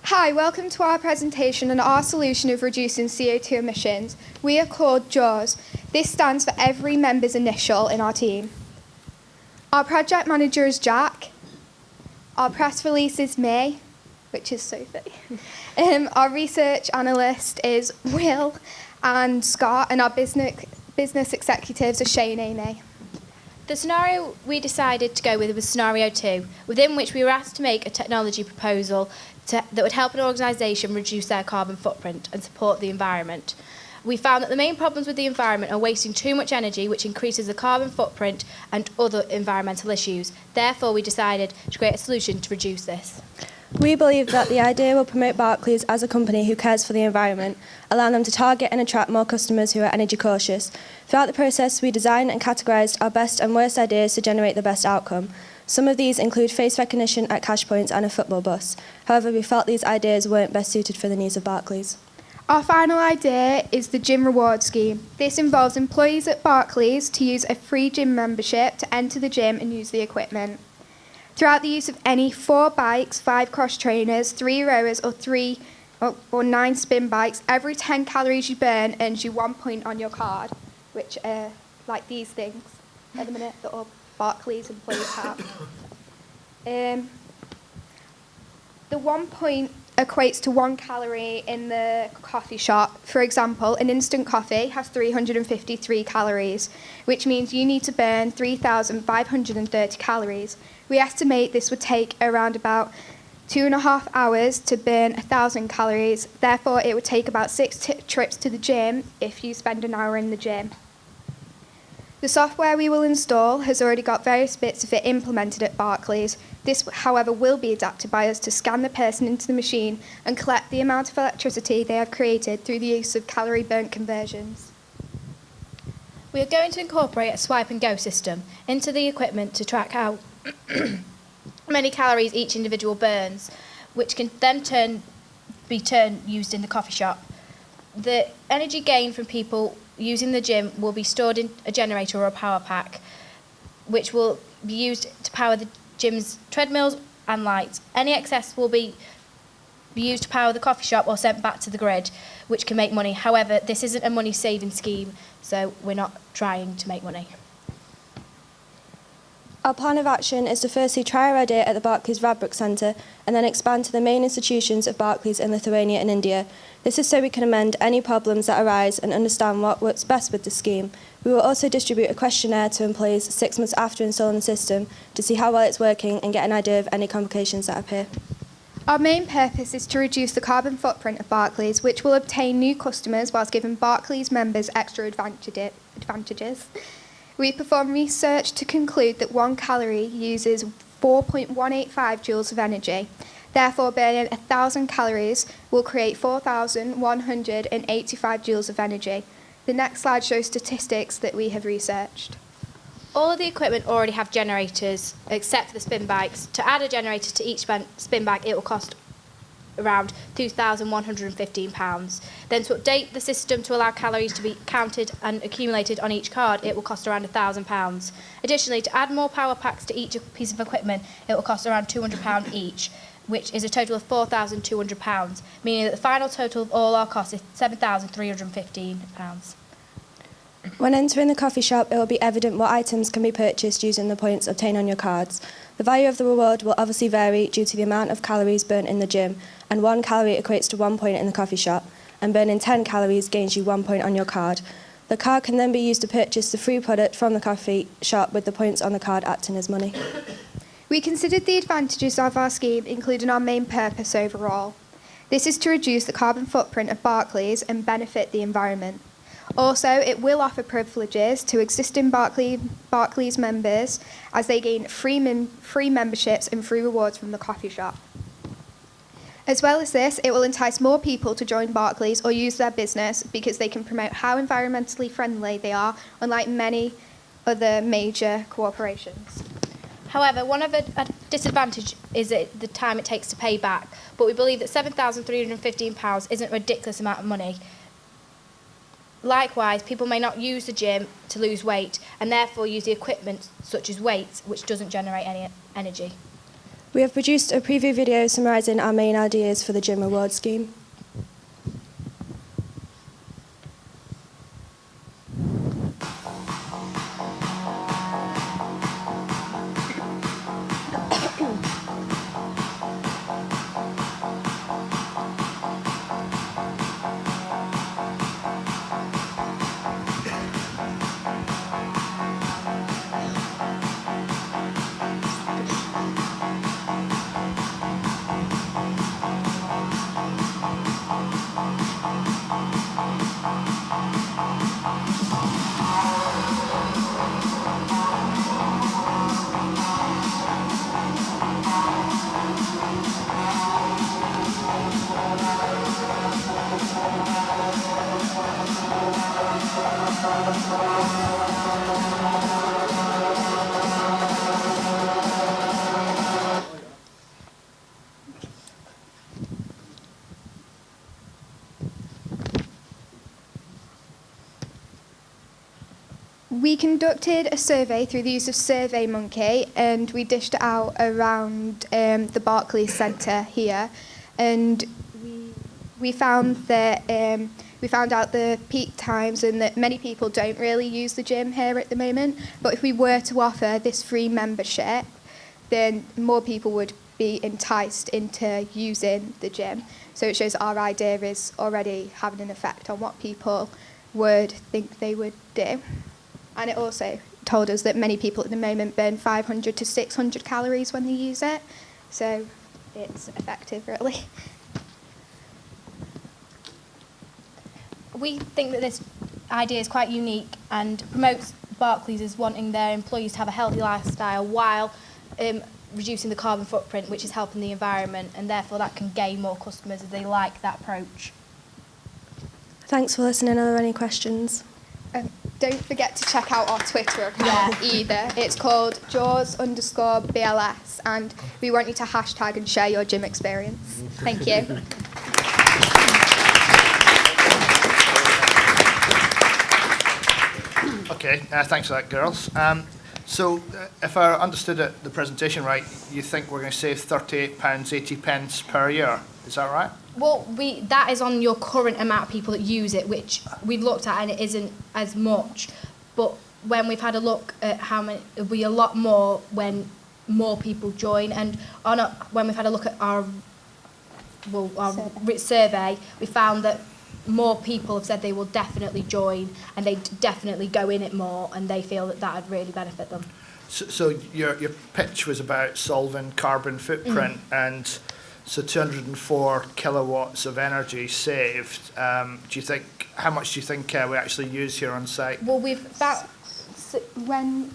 Hi, welcome to our presentation on our solution of reducing CO2 emissions. We are called JAWSSS. This stands for every member's initial in our team. Our project manager is Jack. Our press release is me, which is Sophie. Our research analyst is Will and Scott, and our business executives are Shay and Amy. The scenario we decided to go with was scenario 2, within which we were asked to make a technology proposal that would help an organisation reduce their carbon footprint and support the environment. We found that the main problems with the environment are wasting too much energy, which increases the carbon footprint and other environmental issues. Therefore, we decided to create a solution to reduce this. We believe that the idea will promote Barclays as a company who cares for the environment, allowing them to target and attract more customers who are energy cautious. Throughout the process, we designed and categorised our best and worst ideas to generate the best outcome. Some of these include face recognition at cash points and a football bus. However, we felt these ideas weren't best suited for the needs of Barclays. Our final idea is the gym reward scheme. This involves employees at Barclays to use a free gym membership to enter the gym and use the equipment. Throughout the use of any 4 bikes, 5 cross trainers, 3 rowers or 9 spin bikes, every 10 calories you burn earns you 1 point on your card, which are like these things at the minute that all Barclays employees have. The 1 point equates to 1 calorie in the coffee shop. For example, an instant coffee has 353 calories, which means you need to burn 3,530 calories. We estimate this would take around about 2.5 hours to burn 1,000 calories. Therefore, it would take about 6 trips to the gym if you spend an hour in the gym. The software we will install has already got various bits of it implemented at Barclays. This, however, will be adapted by us to scan the person into the machine and collect the amount of electricity they have created through the use of calorie burnt conversions. We are going to incorporate a swipe and go system into the equipment to track how many calories each individual burns, which can then be used in the coffee shop. The energy gain from people using the gym will be stored in a generator or a power pack, which will be used to power the gym's treadmills and lights. Any excess will be used to power the coffee shop or sent back to the grid, which can make money. However, this isn't a money-saving scheme, so we're not trying to make money. Our plan of action is to firstly try our idea at the Barclays Radbrook Centre and then expand to the main institutions of Barclays in Lithuania and India. This is so we can amend any problems that arise and understand what works best with the scheme. We will also distribute a questionnaire to employees 6 months after installing the system to see how well it's working and get an idea of any complications that appear. Our main purpose is to reduce the carbon footprint of Barclays, which will obtain new customers whilst giving Barclays members extra advantages. We perform research to conclude that 1 calorie uses 4.185 joules of energy. Therefore, burning 1,000 calories will create 4,185 joules of energy. The next slide shows statistics that we have researched. All of the equipment already have generators, except for the spin bikes. To add a generator to each spin bike, it will cost around £2,115. Then to update the system to allow calories to be counted and accumulated on each card, it will cost around £1,000. Additionally, to add more power packs to each piece of equipment, it will cost around £200 each, which is a total of £4,200, meaning that the final total of all our costs is £7,315. When entering the coffee shop, it will be evident what items can be purchased using the points obtained on your cards. The value of the reward will obviously vary due to the amount of calories burnt in the gym, and 1 calorie equates to 1 point in the coffee shop, and burning 10 calories gains you 1 point on your card. The card can then be used to purchase the free product from the coffee shop, with the points on the card acting as money. We considered the advantages of our scheme, including our main purpose overall. This is to reduce the carbon footprint of Barclays and benefit the environment. Also, it will offer privileges to existing Barclays members as they gain free memberships and free rewards from the coffee shop. As well as this, it will entice more people to join Barclays or use their business because they can promote how environmentally friendly they are, unlike many other major corporations. However, one of the disadvantages is the time it takes to pay back, but we believe that £7,315 isn't a ridiculous amount of money. Likewise, people may not use the gym to lose weight and therefore use the equipment such as weights, which doesn't generate any energy. We have produced a preview video summarising our main ideas for the gym reward scheme. We conducted a survey through the use of SurveyMonkey, and we dished it out around the Barclays Centre here, and we found that we found out the peak times and that many people don't really use the gym here at the moment. But if we were to offer this free membership, then more people would be enticed into using the gym. So it shows our idea is already having an effect on what people would think they would do. And it also told us that many people at the moment burn 500 to 600 calories when they use it. So it's effective, really. We think that this idea is quite unique and promotes Barclays as wanting their employees to have a healthy lifestyle while reducing the carbon footprint, which is helping the environment, and therefore that can gain more customers if they like that approach. Thanks for listening. Are there any questions? Don't forget to check out our Twitter account either. It's called JAWSSS_BLS, and we want you to hashtag and share your gym experience. Thank you. Okay, thanks for that, girls. So, if I understood the presentation right, you think we're going to save £38.80 per year. Is that right? Well, that is on your current amount of people that use it, which we've looked at, and it isn't as much. But when we've had a look at how many, it'll be a lot more when more people join. And when we've had a look at our survey, we found that more people have said they will definitely join, and they definitely go in it more, and they feel that would really benefit them. So your pitch was about solving carbon footprint, and so 204 kilowatts of energy saved. How much do you think we actually use here on site? Well, When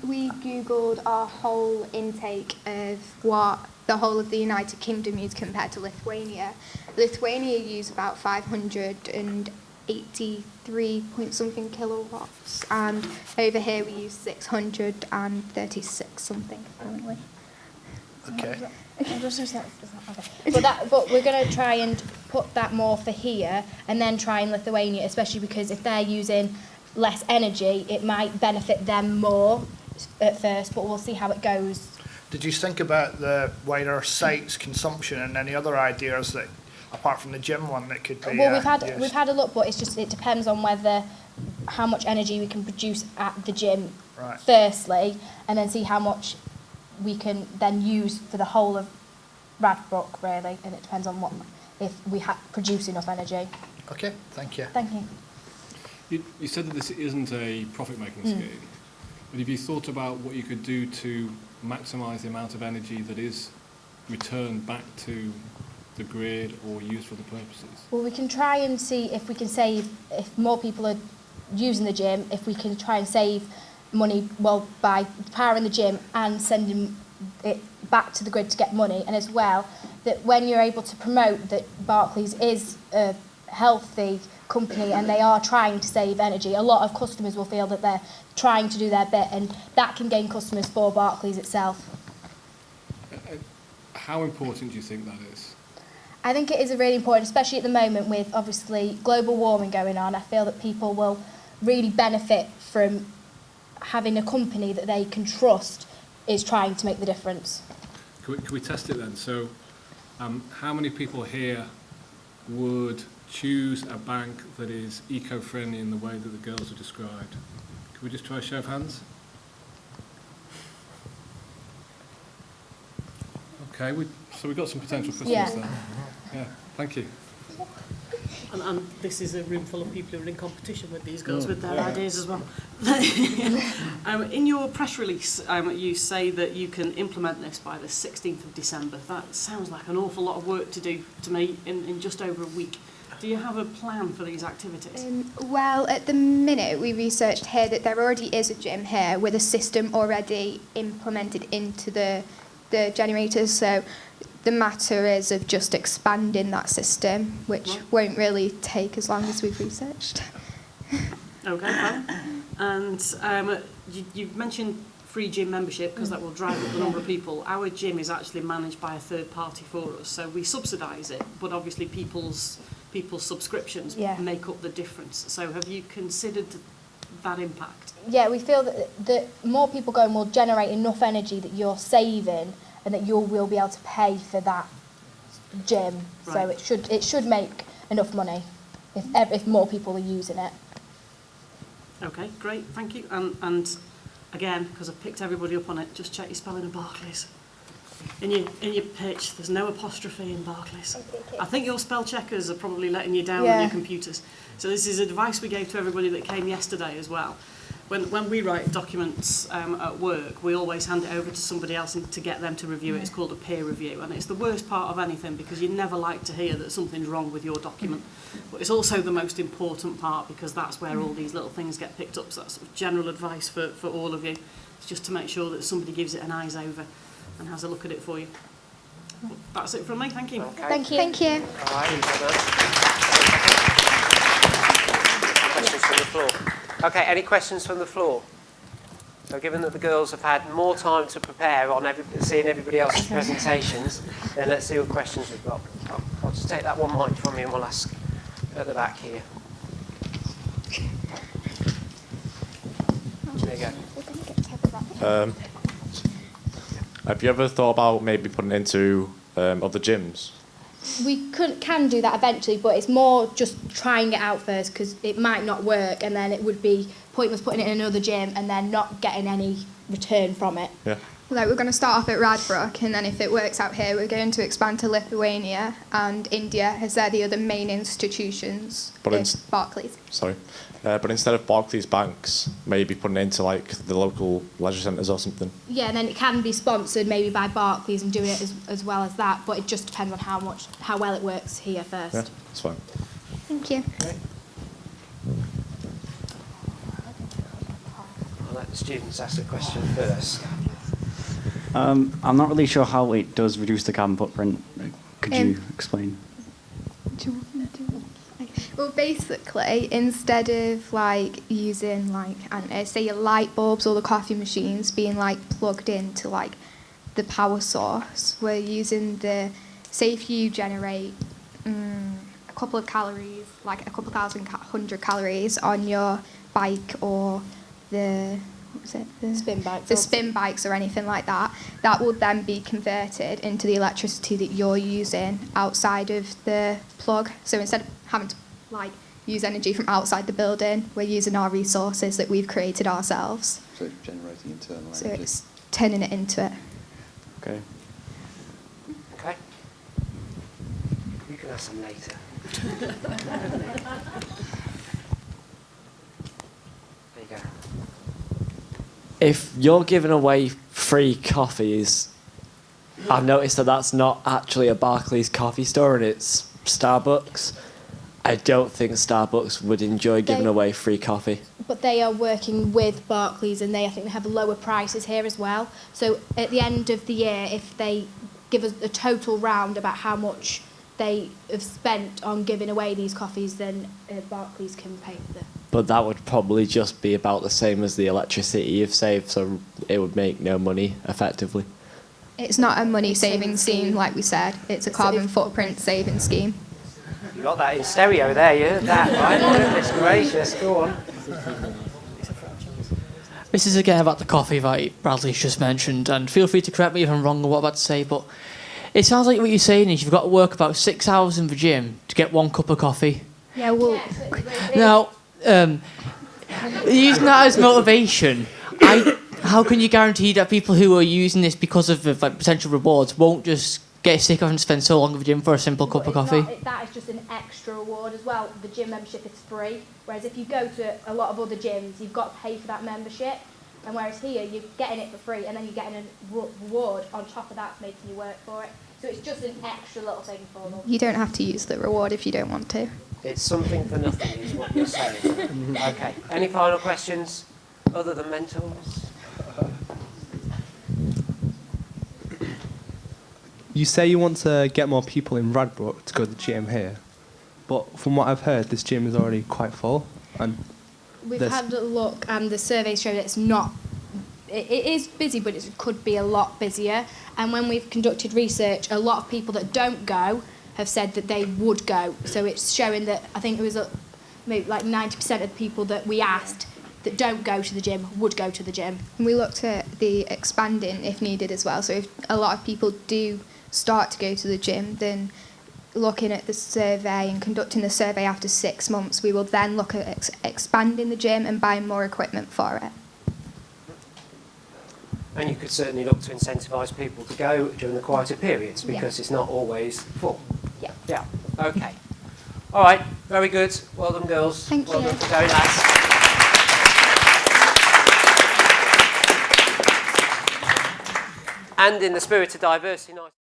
we Googled our whole intake of what the whole of the United Kingdom used compared to Lithuania used about 583 point something kilowatts, and over here we use 636 something currently. Okay. But we're going to try and put that more for here, and then try in Lithuania, especially because if they're using less energy, it might benefit them more at first, but we'll see how it goes. Did you think about the wider site's consumption and any other ideas that, apart from the gym one, that could be Well, used? we've had a look, but it depends on how much energy we can produce at the gym, Right. firstly, and then see how much we can then use for the whole of Radbrook, really, and it depends on if we produce enough energy. Okay, thank you. Thank you. You said that this isn't a profit-making scheme, but have you thought about what you could do to maximise the amount of energy that is returned back to the grid or used for the purposes? Well, we can try and see if we can save, if more people are using the gym, if we can try and save money, by powering the gym and sending it back to the grid to get money, and as well, that when you're able to promote that Barclays is a healthy company and they are trying to save energy, a lot of customers will feel that they're trying to do their bit, and that can gain customers for Barclays itself. How important do you think that is? I think it is really important, especially at the moment with obviously global warming going on. I feel that people will really benefit from having a company that they can trust is trying to make the difference. Can we test it then? So, how many people here would choose a bank that is eco-friendly in the way that the girls have described? Can we just try a show of hands? Okay, so we've got some potential customers then. Yeah, thank you. And this is a room full of people who are in competition with these girls with their ideas as well. In your press release, you say that you can implement this by the 16th of December. That sounds like an awful lot of work to do to me in just over a week. Do you have a plan for these activities? Well, at the minute, we researched here that there already is a gym here with a system already implemented into the generators. So the matter is of just expanding that system, which won't really take as long as we've researched. Okay, fine. And you've mentioned free gym membership because that will drive up the number of people. Our gym is actually managed by a third party for us, so we subsidise it, but obviously people's subscriptions make up the difference. So have you considered that impact? Yeah, we feel that more people going will generate enough energy that you're saving and that you will be able to pay for that gym. Right. So it should make enough money if more people are using it. Okay, great, thank you. And again, because I've picked everybody up on it, just check your spelling of Barclays. In your pitch, there's no apostrophe in Barclays. I think your spell checkers are probably letting you down on your computers. So this is advice we gave to everybody that came yesterday as well. When we write documents at work, we always hand it over to somebody else to get them to review it. It's called a peer review, and it's the worst part of anything because you never like to hear that something's wrong with your document. But it's also the most important part because that's where all these little things get picked up. So that's sort of general advice for all of you. It's just to make sure that somebody gives it an eyes over and has a look at it for you. Well, that's it from me. Thank you. Okay. Thank you. Thank you. All right, questions from the floor? Okay, any questions from the floor? So given that the girls have had more time to prepare on seeing everybody else's presentations, then let's see what questions we've got. I'll just take that one mic from you and we'll ask at the back here. There you go. Have you ever thought about maybe putting it into other gyms? We can do that eventually, but it's more just trying it out first because it might not work, and then it would be pointless putting it in another gym and then not getting any return from it. Yeah. Like, we're going to start off at Radbrook, and then if it works out here, we're going to expand to Lithuania and India, as they're the other main institutions in Barclays. Sorry. But instead of Barclays banks, maybe putting it into like the local leisure centres or something. Yeah, and then it can be sponsored maybe by Barclays and doing it as well as that, but it just depends on how well it works here first. Yeah, that's fine. Thank you. Okay. I'll let the students ask the question first. I'm not really sure how it does reduce the carbon footprint. Could you explain? Well, basically, instead of like using like, I don't know, say your light bulbs or the coffee machines being like plugged into like the power source, we're using say if you generate a couple of calories, like a couple thousand, 100 calories on your bike or the spin bikes or anything like that, that will then be converted into the electricity that you're using outside of the plug. So instead of having to like use energy from outside the building, we're using our resources that we've created ourselves. So it's generating internal energy. So it's turning it into it. Okay. Okay. You can ask them later. There you go. If you're giving away free coffees, I've noticed that that's not actually a Barclays coffee store and it's Starbucks. I don't think Starbucks would enjoy giving away free coffee. But they are working with Barclays and I think they have lower prices here as well. So at the end of the year, if they give us a total round about how much they have spent on giving away these coffees, then Barclays can pay for them. But that would probably just be about the same as the electricity you've saved, so it would make no money, effectively. It's not a money-saving scheme, like we said. It's a carbon footprint saving scheme. You got that in stereo there, you heard that, right? Goodness gracious, go on. This is again about the coffee that Bradley's just mentioned, and feel free to correct me if I'm wrong or what I'm about to say, but it sounds like what you're saying is you've got to work about 6 hours in the gym to get 1 cup of coffee. Yeah, well, Now, using that as motivation, how can you guarantee that people who are using this because of the potential rewards won't just get sick of and spend so long in the gym for a simple cup of coffee? That is just an extra reward as well. The gym membership is free, whereas if you go to a lot of other gyms, you've got to pay for that membership. And whereas here, you're getting it for free, and then you're getting a reward on top of that, making you work for it. So it's just an extra little thing for them. you don't have to use the reward if you don't want to. It's something for nothing, is what you're saying. Okay. Any final questions other than mentors? You say you want to get more people in Radbrook to go to the gym here, but from what I've heard, this gym is already quite full. And We've had a look, and the surveys show that it's not. It is busy, but it could be a lot busier. And when we've conducted research, a lot of people that don't go have said that they would go. So it's showing that I think it was maybe like 90% of the people that we asked that don't go to the gym would go to the gym. And we looked at the expanding if needed as well. So if a lot of people do start to go to the gym, then looking at the survey and conducting the survey after 6 months, we will then look at expanding the gym and buying more equipment for it. And you could certainly look to incentivise people to go during the quieter periods because it's not always full. Yeah. Yeah. Okay. All right. Very good. Well done, girls. Thank well you. done for going, lads. And in the spirit of diversity, nice.